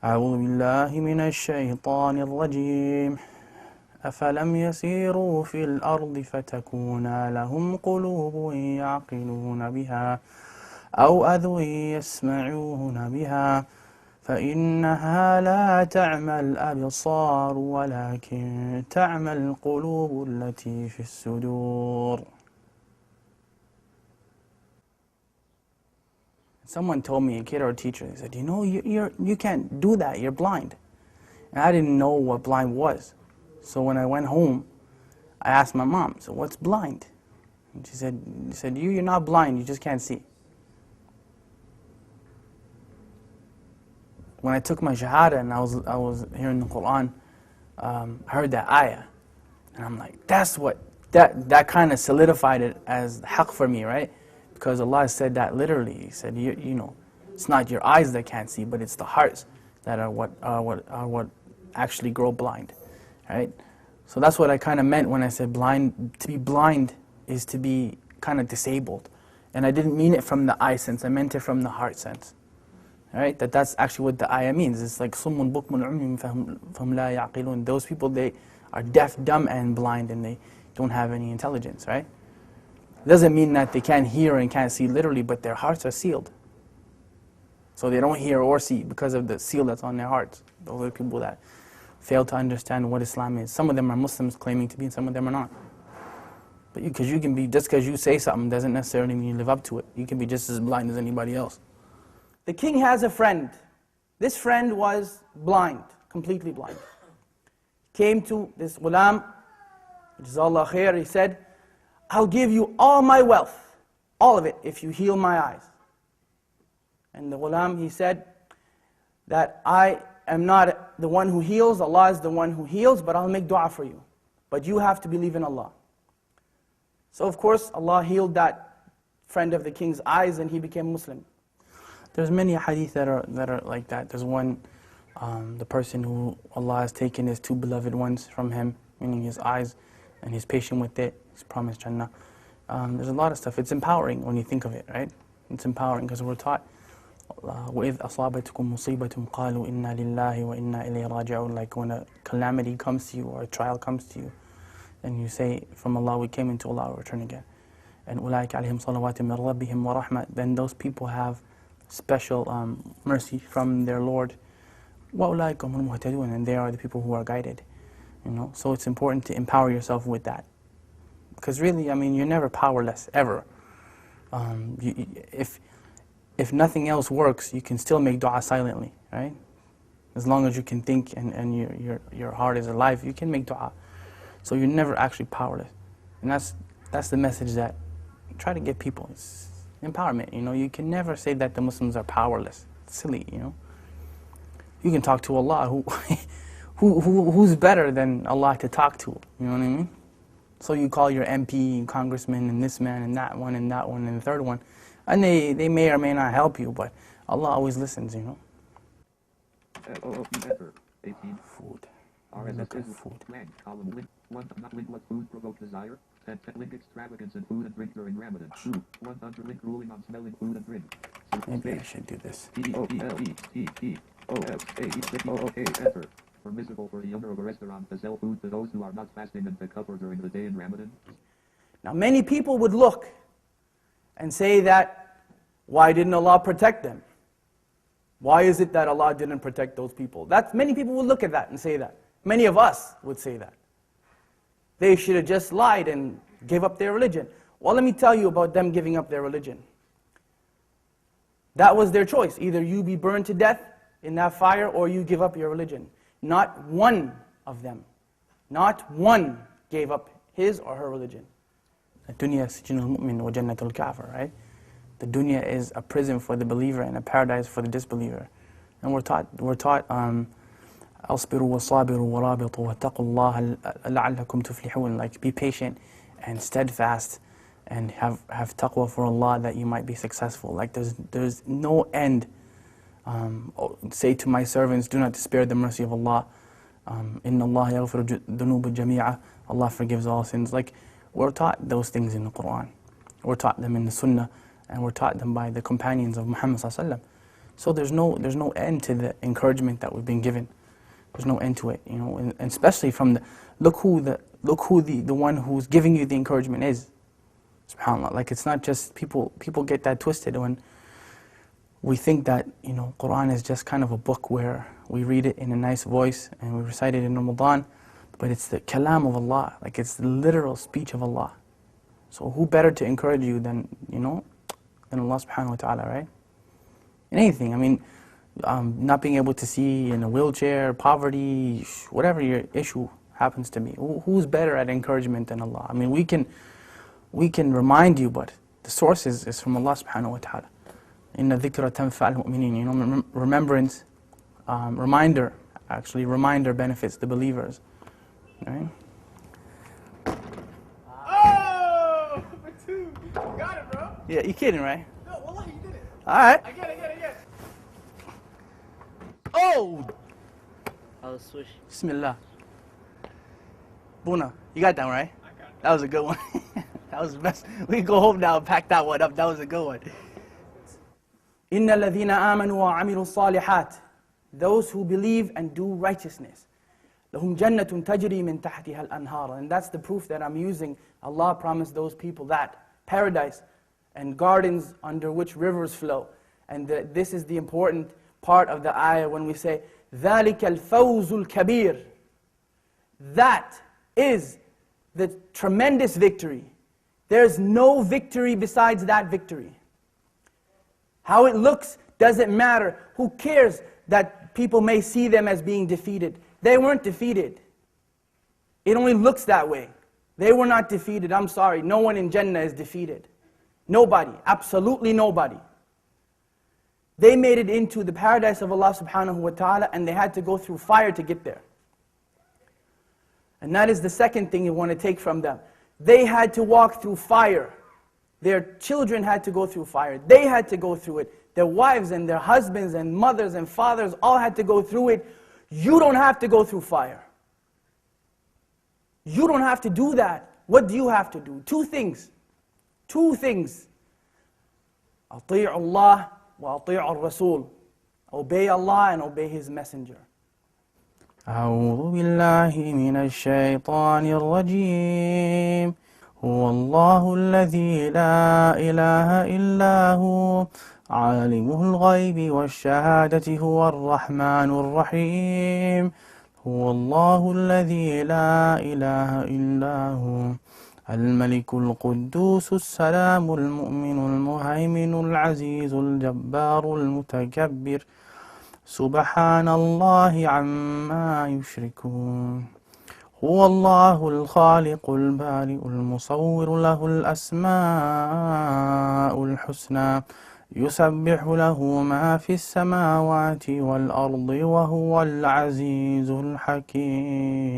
أعوذ بالله من الشيطان الرجيم أفلم يسيروا في الأرض فتكون لهم قلوب يعقلون بها أو أذن يسمعون بها فإنها لا تعمى الأبصار ولكن تعمى القلوب التي في الصدور. Someone told me, a kid or a teacher, they said, you know, you can't do that, you're blind. And I didn't know what blind was. So when I went home, I asked my mom, so what's blind? And she said, you're not blind, you just can't see. When I took my shahada and I was hearing the Quran, I heard that ayah. And I'm like, that kind of solidified it as haqq for me, right? Because Allah said that literally. He said, you know, it's not your eyes that can't see, but it's the hearts that are what actually grow blind, right? So that's what I kind of meant when I said blind. To be blind is to be kind of disabled, and I didn't mean it from the eye sense. I meant it from the heart sense, right? That's actually what the ayah means. It's like summun bukmun umyun fahum la ya'qilun. Those people, they are deaf, dumb, and blind, and they don't have any intelligence, right? It doesn't mean that they can't hear and can't see literally, but their hearts are sealed. So they don't hear or see because of the seal that's on their hearts. Those are people that fail to understand what Islam is. Some of them are Muslims claiming to be, and some of them are not. But because you can be, just because you say something doesn't necessarily mean you live up to it. You can be just as blind as anybody else. The king has a friend. This friend was blind, completely blind. Came to this ghulam, Jazakallah khair, he said, I'll give you all my wealth, all of it, if you heal my eyes. And the ghulam, he said that I am not the one who heals, Allah is the one who heals, but I'll make dua for you. But you have to believe in Allah. So of course, Allah healed that friend of the king's eyes and he became Muslim. There's many hadith that are like that. There's one, the person who Allah has taken his two beloved ones from him, meaning his eyes, and he's patient with it, he's promised Jannah. There's a lot of stuff. It's empowering when you think of it, right? It's empowering because we're taught, وَإِذْ أَصَابَتْكُمْ مُصِيبَةٌ قَالُوا إِنَّا لِلَّهِ وَإِنَّا إِلَيْهِ رَاجِعُونَ. Like when a calamity comes to you or a trial comes to you, and you say, from Allah we came, into Allah we return again. And أُولَٰئِكَ عَلَيْهِمْ صَلَوَاتٍ مِّن رَبِّهِمْ وَرَحْمَةٍ. Then those people have special mercy from their Lord. وَأُولَٰئِكَ هُمُ الْمُهْتَدُونَ. And they are the people who are guided. You know, so it's important to empower yourself with that. Because really, I mean, you're never powerless, ever. If nothing else works, you can still make dua silently, right? As long as you can think and your heart is alive, you can make dua. So you're never actually powerless. And that's the message that I try to give people. It's empowerment, you know. You can never say that the Muslims are powerless. It's silly, you know. You can talk to Allah, who's better than Allah to talk to, you know what I mean? So you call your MP and congressman and this man and that one and the third one, and they may or may not help you, but Allah always listens, you know. Food. Look at food. One, not link what food provoke desire. 10, link extravagance in food and drink during Ramadan. 2, 100 link ruling on smelling food and drink. Maybe I should do this. Enter. Permissible for the owner of a restaurant to sell food to those who are not fasting and to cover during the day in Ramadan. Now many people would look and say that, why didn't Allah protect them? Why is it that Allah didn't protect those people? Many people would look at that and say that. Many of us would say that. They should have just lied and gave up their religion. Well, let me tell you about them giving up their religion. That was their choice. Either you be burned to death in that fire or you give up your religion. Not one of them, not one gave up his or her religion. الدنيا سجن المؤمن وجنة الكافر, right? The dunya is a prison for the believer and a paradise for the disbeliever. And we're taught أصبروا وصابروا ورابطوا واتقوا الله لعلكم تفلحون. Like, be patient and steadfast and have taqwa for Allah that you might be successful. Like, there's no end. Say to my servants, do not despair the mercy of Allah. Inna Allah yaghfiru dhunuba jami'a. Allah forgives all sins. Like, we're taught those things in the Quran. We're taught them in the Sunnah, and we're taught them by the companions of Muhammad sallallahu alaihi wasallam. So there's no end to the encouragement that we've been given. There's no end to it, you know, and especially from look who the one who's giving you the encouragement is. SubhanAllah. Like, it's not just people get that twisted when we think that, you know, Quran is just kind of a book where we read it in a nice voice and we recite it in Ramadan, but it's the kalam of Allah, like it's the literal speech of Allah. So who better to encourage you than, you know, than Allah subhanahu wa ta'ala, right? In anything, I mean, not being able to see in a wheelchair, poverty, whatever your issue happens to be, who's better at encouragement than Allah? I mean, we can remind you, but the source is from Allah subhanahu wa ta'ala. Inna dhikra tanfa'al mu'minin. You know, remembrance, reminder benefits the believers. Right? Oh, for two. You got it, bro. Yeah, you kidding, right? No, wallah, you did it. All right. I get it. Oh! I'll switch. Bismillah. Buna, you got that one, right? I got it. That was a good one. That was the best. We can go home now and pack that one up. That was a good one. إِنَّ الَّذِينَ آمَنُوا وَعَمِلُوا الصَّالِحَاتِ. Those who believe and do righteousness. لَهُمْ جَنَّةٌ تَجْرِي مِنْ تَحْتِهَا الْأَنْهَارُ. And that's the proof that I'm using. Allah promised those people that. Paradise and gardens under which rivers flow. And this is the important part of the ayah when we say, ذَلِكَ الْفَوْزُ الْكَبِيرُ. That is the tremendous victory. There's no victory besides that victory. How it looks doesn't matter. Who cares that people may see them as being defeated? They weren't defeated. It only looks that way. They were not defeated. I'm sorry. No one in Jannah is defeated. Nobody. Absolutely nobody. They made it into the paradise of Allah subhanahu wa ta'ala, and they had to go through fire to get there. And that is the second thing you want to take from them. They had to walk through fire. Their children had to go through fire. They had to go through it. Their wives and their husbands and mothers and fathers all had to go through it. You don't have to go through fire. You don't have to do that. What do you have to do? Two things. Two things. أطيعوا الله وأطيعوا الرسول. Obey Allah and obey His Messenger. أعوذ بالله من الشيطان الرجيم. هو الله الذي لا إله إلا هو عالم الغيب والشهادة هو الرحمن الرحيم. هو الله الذي لا إله إلا هو الملك القدوس السلام المؤمن المهيمن العزيز الجبار المتكبر سبحان الله عما يشركون. هو الله الخالق البارئ المصور له الأسماء الحسنى يسبح له ما في السماوات والأرض وهو العزيز الحكيم.